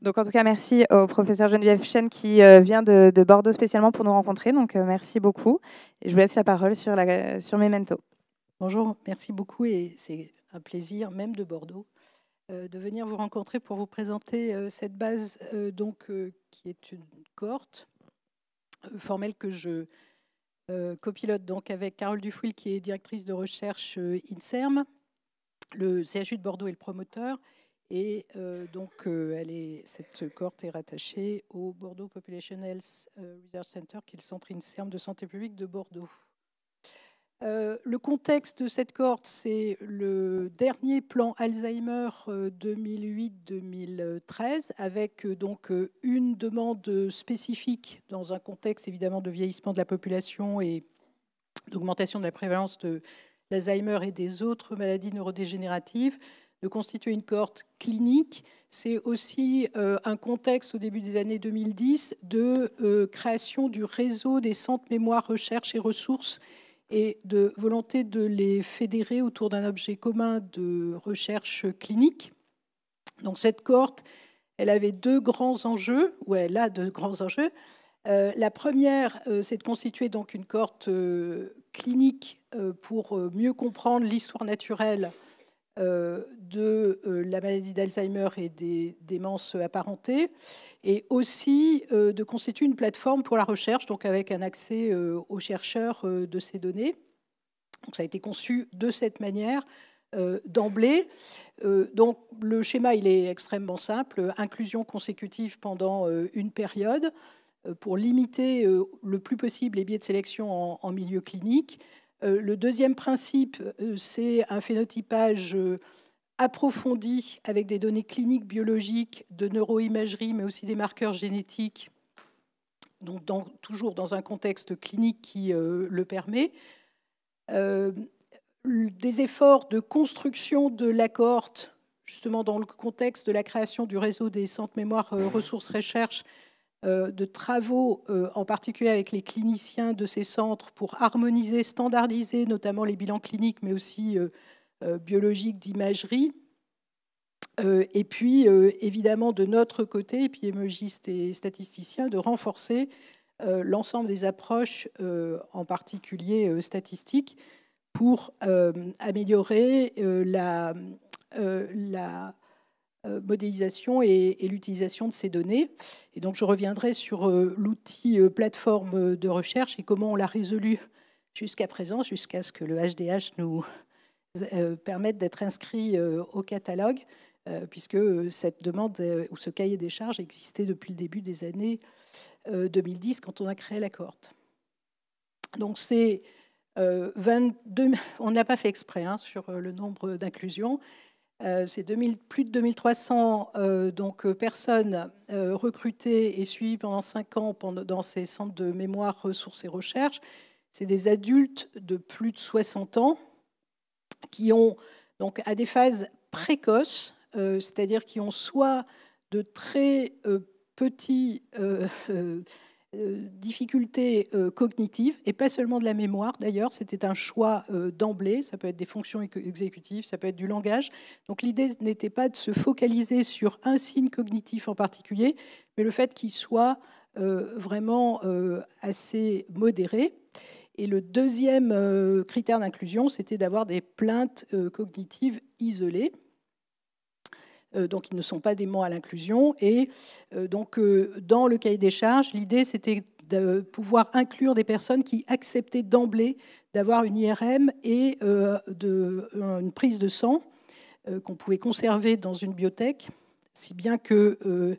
Donc, en tout cas, merci au professeur Geneviève Chen qui vient de Bordeaux spécialement pour nous rencontrer. Donc, merci beaucoup. Et je vous laisse la parole sur Memento. Bonjour, merci beaucoup et c'est un plaisir, même de Bordeaux, de venir vous rencontrer pour vous présenter cette base qui est une cohorte formelle que je copilote donc avec Carole Dufouil qui est directrice de recherche INSERM. Le CHU de Bordeaux est le promoteur et cette cohorte est rattachée au Bordeaux Population Health Research Center qui est le centre INSERM de santé publique de Bordeaux. Le contexte de cette cohorte, c'est le dernier plan Alzheimer 2008-2013, avec une demande spécifique dans un contexte évidemment de vieillissement de la population et d'augmentation de la prévalence de l'Alzheimer et des autres maladies neurodégénératives, de constituer une cohorte clinique. C'est aussi un contexte au début des années 2010 de création du réseau des centres mémoire, recherche et ressources et de volonté de les fédérer autour d'un objet commun de recherche clinique. Donc cette cohorte, elle avait deux grands enjeux, ou elle a deux grands enjeux. La première, c'est de constituer donc une cohorte clinique pour mieux comprendre l'histoire naturelle de la maladie d'Alzheimer et des démences apparentées, et aussi de constituer une plateforme pour la recherche, donc avec un accès aux chercheurs de ces données. Donc ça a été conçu de cette manière d'emblée. Donc le schéma, il est extrêmement simple. Inclusion consécutive pendant une période pour limiter le plus possible les biais de sélection en milieu clinique. Le deuxième principe, c'est un phénotypage approfondi avec des données cliniques, biologiques, de neuroimagerie, mais aussi des marqueurs génétiques, donc toujours dans un contexte clinique qui le permet. Des efforts de construction de la cohorte, justement dans le contexte de la création du réseau des centres mémoire ressources recherche, de travaux, en particulier avec les cliniciens de ces centres, pour harmoniser, standardiser notamment les bilans cliniques, mais aussi biologiques d'imagerie. Et puis, évidemment, de notre côté, épidémiologistes et statisticiens, de renforcer l'ensemble des approches, en particulier statistiques, pour améliorer la modélisation et l'utilisation de ces données. Et donc, je reviendrai sur l'outil plateforme de recherche et comment on l'a résolu jusqu'à présent, jusqu'à ce que le HDH nous permette d'être inscrit au catalogue, puisque cette demande ou ce cahier des charges existait depuis le début des années 2010, quand on a créé la cohorte. Donc, c'est 22... On n'a pas fait exprès sur le nombre d'inclusions. C'est plus de 2300 personnes recrutées et suivies pendant 5 ans dans ces centres de mémoire, ressources et recherche. C'est des adultes de plus de 60 ans qui ont, donc, à des phases précoces, c'est-à-dire qui ont soit de très petits difficultés cognitives, et pas seulement de la mémoire d'ailleurs, c'était un choix d'emblée, ça peut être des fonctions exécutives, ça peut être du langage. Donc l'idée n'était pas de se focaliser sur un signe cognitif en particulier, mais le fait qu'il soit vraiment assez modéré. Et le deuxième critère d'inclusion, c'était d'avoir des plaintes cognitives isolées. Donc, ils ne sont pas dément à l'inclusion. Et donc, dans le cahier des charges, l'idée, c'était de pouvoir inclure des personnes qui acceptaient d'emblée d'avoir une IRM et une prise de sang qu'on pouvait conserver dans une biotech, si bien que,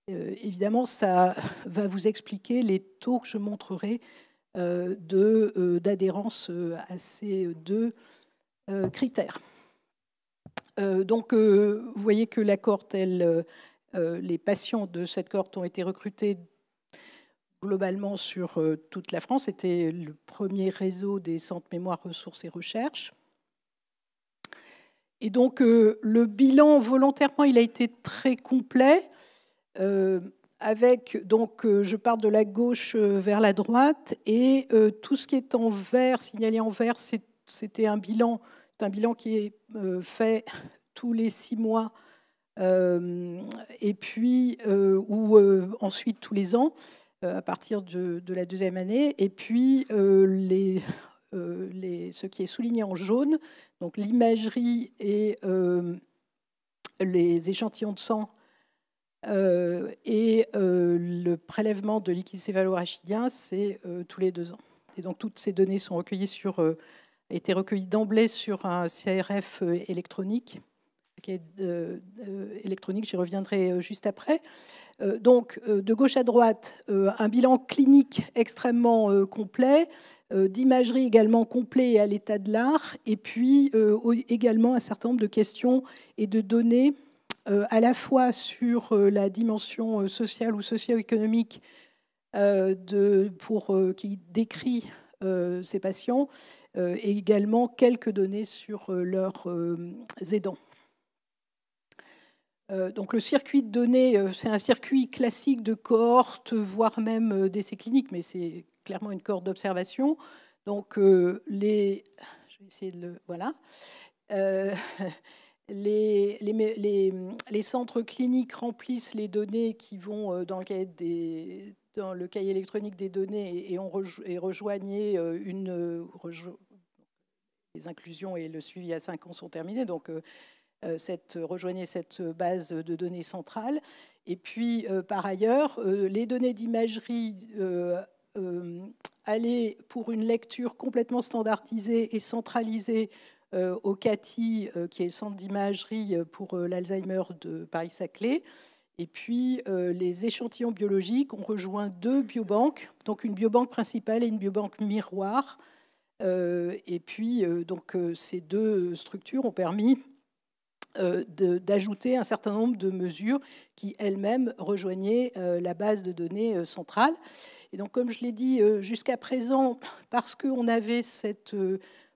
évidemment, ça va vous expliquer les taux que je montrerai d'adhérence à ces deux critères. Donc, vous voyez que la cohorte, les patients de cette cohorte ont été recrutés globalement sur toute la France. C'était le premier réseau des centres mémoire, ressources et recherche. Et donc, le bilan, volontairement, il a été très complet. Avec, donc, je pars de la gauche vers la droite, et tout ce qui est en vert, signalé en vert, c'était un bilan. C'est un bilan qui est fait tous les 6 mois et puis ensuite tous les ans, à partir de la deuxième année, et puis ce qui est souligné en jaune, donc l'imagerie et les échantillons de sang et le prélèvement de liquide céphalo-rachidien, c'est tous les 2 ans. Et donc toutes ces données sont recueillies été recueillies d'emblée sur un CRF électronique. Électronique, j'y reviendrai juste après. Donc, de gauche à droite, un bilan clinique extrêmement complet, d'imagerie également complet et à l'état de l'art, et puis également un certain nombre de questions et de données à la fois sur la dimension sociale ou socio-économique qui décrit ces patients, et également quelques données sur leurs aidants. Donc le circuit de données, c'est un circuit classique de cohorte, voire même d'essais cliniques, mais c'est clairement une cohorte d'observation. Donc je vais essayer de le... Voilà. Les centres cliniques remplissent les données qui vont dans le cahier électronique des données et rejoignaient les inclusions et le suivi à 5 ans sont terminés. Donc rejoignez cette base de données centrale. Et puis, par ailleurs, les données d'imagerie allaient pour une lecture complètement standardisée et centralisée au CATI, qui est le centre d'imagerie pour l'Alzheimer de Paris-Saclay. Et puis, les échantillons biologiques ont rejoint 2 biobanques, donc une biobanque principale et une biobanque miroir. Et puis, donc, ces 2 structures ont permis d'ajouter un certain nombre de mesures qui elles-mêmes rejoignaient la base de données centrale. Et donc, comme je l'ai dit jusqu'à présent, parce qu'on avait cette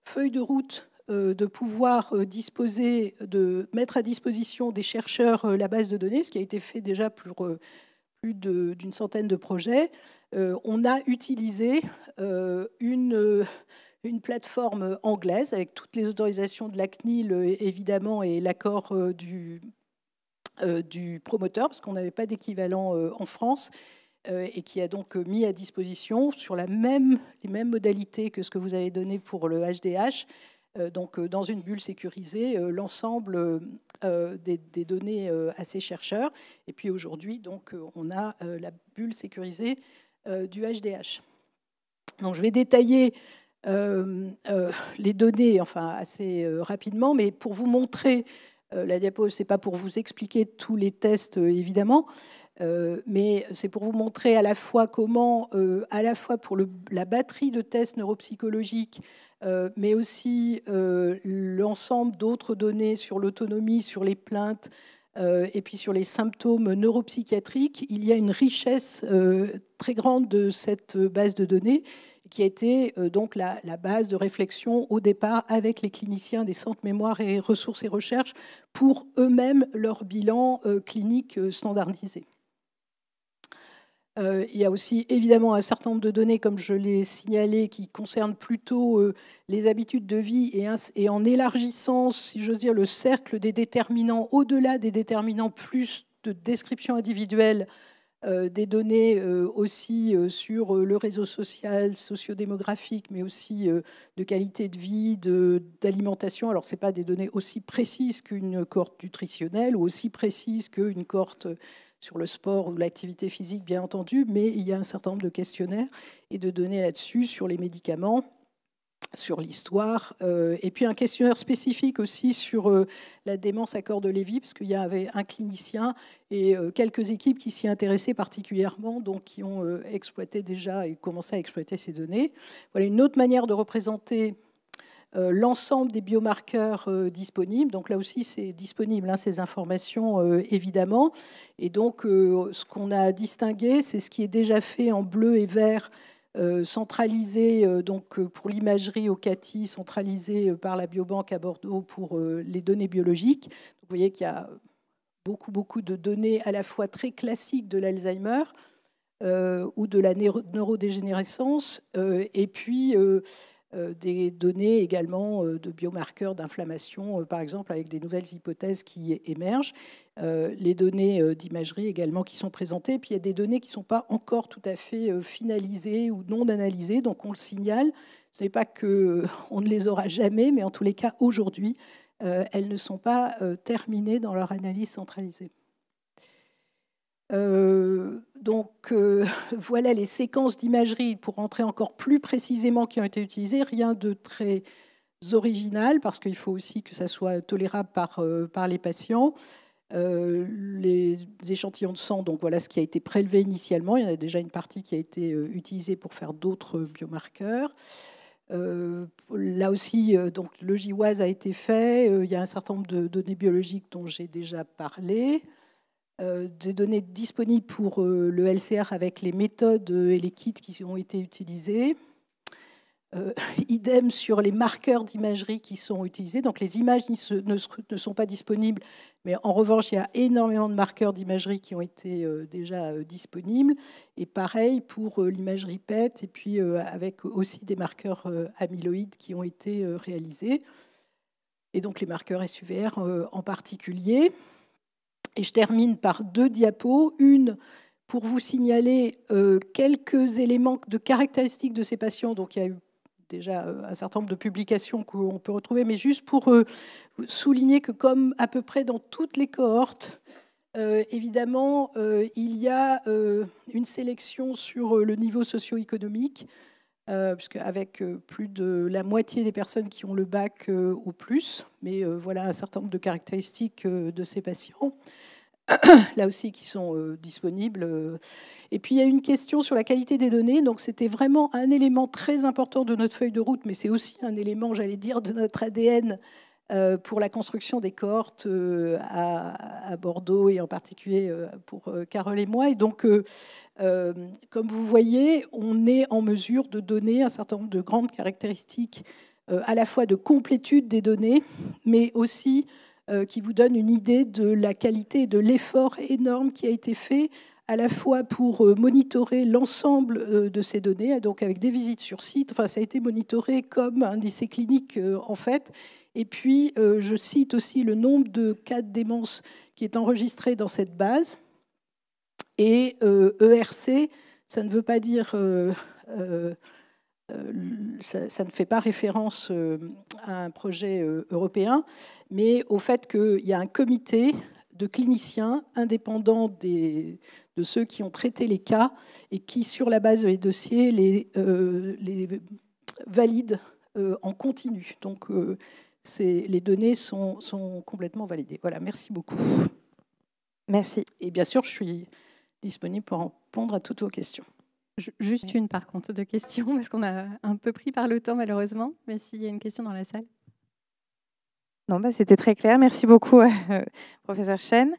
feuille de route de pouvoir de mettre à disposition des chercheurs la base de données, ce qui a été fait déjà pour plus d'une centaine de projets, on a utilisé une plateforme anglaise avec toutes les autorisations de la CNIL, évidemment, et l'accord du promoteur, parce qu'on n'avait pas d'équivalent en France, et qui a donc mis à disposition, sur les mêmes modalités que ce que vous avez donné pour le HDH, donc dans une bulle sécurisée, l'ensemble des données à ces chercheurs. Et puis aujourd'hui, donc, on a la bulle sécurisée du HDH. Donc je vais détailler les données, enfin assez rapidement, mais pour vous montrer, la diapo, c'est pas pour vous expliquer tous les tests évidemment, mais c'est pour vous montrer à la fois comment, à la fois pour la batterie de tests neuropsychologiques, mais aussi l'ensemble d'autres données sur l'autonomie, sur les plaintes, et puis sur les symptômes neuropsychiatriques, il y a une richesse très grande de cette base de données qui a été donc la base de réflexion au départ avec les cliniciens des centres mémoire et ressources et recherche pour eux-mêmes leur bilan clinique standardisé. Il y a aussi évidemment un certain nombre de données, comme je l'ai signalé, qui concernent plutôt les habitudes de vie et en élargissant, si j'ose dire, le cercle des déterminants, au-delà des déterminants plus de description individuelle, des données aussi sur le réseau social, sociodémographique, mais aussi de qualité de vie, d'alimentation. Alors, ce n'est pas des données aussi précises qu'une cohorte nutritionnelle ou aussi précises qu'une cohorte sur le sport ou l'activité physique, bien entendu, mais il y a un certain nombre de questionnaires et de données là-dessus sur les médicaments, sur l'histoire, et puis un questionnaire spécifique aussi sur la démence à corps de Lévy, parce qu'il y avait un clinicien et quelques équipes qui s'y intéressaient particulièrement, donc qui ont exploité déjà et commencé à exploiter ces données. Voilà une autre manière de représenter l'ensemble des biomarqueurs disponibles. Donc là aussi, c'est disponible, hein, ces informations, évidemment. Et donc, ce qu'on a distingué, c'est ce qui est déjà fait en bleu et vert, centralisé donc, pour l'imagerie au CATI, centralisé par la biobanque à Bordeaux pour les données biologiques. Donc, vous voyez qu'il y a beaucoup de données à la fois très classiques de l'Alzheimer ou de la neurodégénérescence, et puis des données également de biomarqueurs d'inflammation, par exemple, avec des nouvelles hypothèses qui émergent. Les données d'imagerie également qui sont présentées. Puis il y a des données qui ne sont pas encore tout à fait finalisées ou non analysées, donc on le signale. Ce n'est pas qu'on ne les aura jamais, mais en tous les cas, aujourd'hui, elles ne sont pas terminées dans leur analyse centralisée. Voilà les séquences d'imagerie, pour rentrer encore plus précisément, qui ont été utilisées. Rien de très original, parce qu'il faut aussi que ça soit tolérable par les patients. Les échantillons de sang, donc voilà ce qui a été prélevé initialement. Il y en a déjà une partie qui a été utilisée pour faire d'autres biomarqueurs. Là aussi, donc, le GWAS a été fait. Il y a un certain nombre de données biologiques dont j'ai déjà parlé. Des données disponibles pour le LCR avec les méthodes et les kits qui ont été utilisés. Idem sur les marqueurs d'imagerie qui sont utilisés. Donc les images ne sont pas disponibles, mais en revanche, il y a énormément de marqueurs d'imagerie qui ont été déjà disponibles. Et pareil pour l'imagerie PET, et puis avec aussi des marqueurs amyloïdes qui ont été réalisés. Et donc les marqueurs SUVR en particulier. Et je termine par 2 diapos. Une pour vous signaler quelques éléments de caractéristiques de ces patients. Donc il y a eu déjà un certain nombre de publications qu'on peut retrouver, mais juste pour souligner que comme à peu près dans toutes les cohortes, évidemment, il y a une sélection sur le niveau socio-économique, puisque avec plus de la moitié des personnes qui ont le bac ou plus, mais voilà un certain nombre de caractéristiques de ces patients. Là aussi qui sont disponibles. Et puis il y a une question sur la qualité des données. Donc c'était vraiment un élément très important de notre feuille de route, mais c'est aussi un élément, j'allais dire, de notre ADN pour la construction des cohortes à Bordeaux et en particulier pour Carole et moi. Et donc, comme vous voyez, on est en mesure de donner un certain nombre de grandes caractéristiques à la fois de complétude des données, mais aussi qui vous donne une idée de la qualité et de l'effort énorme qui a été fait à la fois pour monitorer l'ensemble de ces données, donc avec des visites sur site. Enfin, ça a été monitoré comme un essai clinique en fait. Et puis, je cite aussi le nombre de cas de démence qui est enregistré dans cette base. Et ERC, ça ne veut pas dire... ça ne fait pas référence à un projet européen, mais au fait qu'il y a un comité de cliniciens indépendants de ceux qui ont traité les cas et qui, sur la base des dossiers, les valident en continu. Donc, les données sont complètement validées. Voilà, merci beaucoup. Merci. Et bien sûr, je suis disponible pour répondre à toutes vos questions. Juste une, par contre, de questions, parce qu'on a un peu pris par le temps, malheureusement. Mais s'il y a une question dans la salle. Non, c'était très clair. Merci beaucoup, professeur Chen.